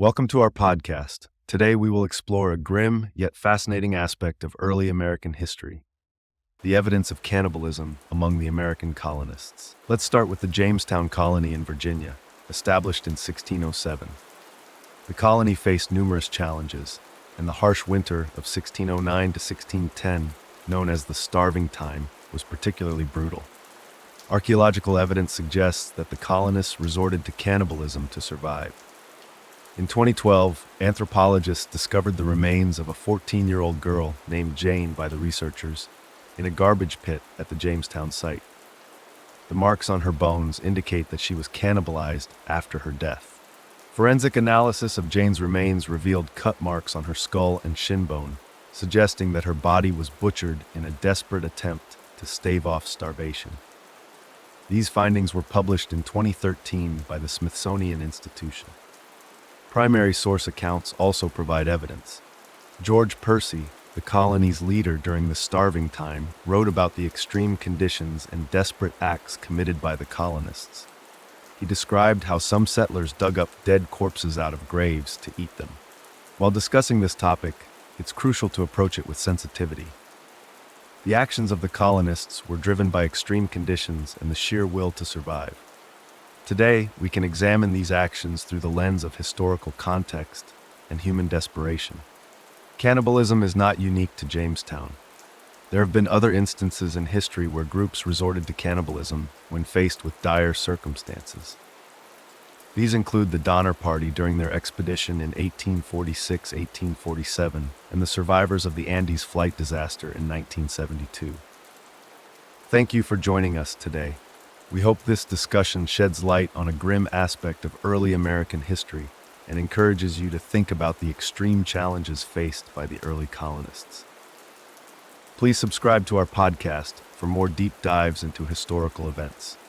Welcome to our podcast. Today we will explore a grim yet fascinating aspect of early American history, the evidence of cannibalism among the American colonists. Let's start with the Jamestown colony in Virginia, established in 1607. The colony faced numerous challenges, and the harsh winter of 1609 to 1610, known as the Starving Time, was particularly brutal. Archaeological evidence suggests that the colonists resorted to cannibalism to survive. In 2012, anthropologists discovered the remains of a 14-year-old girl named Jane by the researchers in a garbage pit at the Jamestown site. The marks on her bones indicate that she was cannibalized after her death. Forensic analysis of Jane's remains revealed cut marks on her skull and shin bone, suggesting that her body was butchered in a desperate attempt to stave off starvation. These findings were published in 2013 by the Smithsonian Institution. Primary source accounts also provide evidence. George Percy, the colony's leader during the Starving Time, wrote about the extreme conditions and desperate acts committed by the colonists. He described how some settlers dug up dead corpses out of graves to eat them. While discussing this topic, it's crucial to approach it with sensitivity. The actions of the colonists were driven by extreme conditions and the sheer will to survive. Today, we can examine these actions through the lens of historical context and human desperation. Cannibalism is not unique to Jamestown. There have been other instances in history where groups resorted to cannibalism when faced with dire circumstances. These include the Donner Party during their expedition in 1846-1847 and the survivors of the Andes flight disaster in 1972. Thank you for joining us today. We hope this discussion sheds light on a grim aspect of early American history and encourages you to think about the extreme challenges faced by the early colonists. Please subscribe to our podcast for more deep dives into historical events.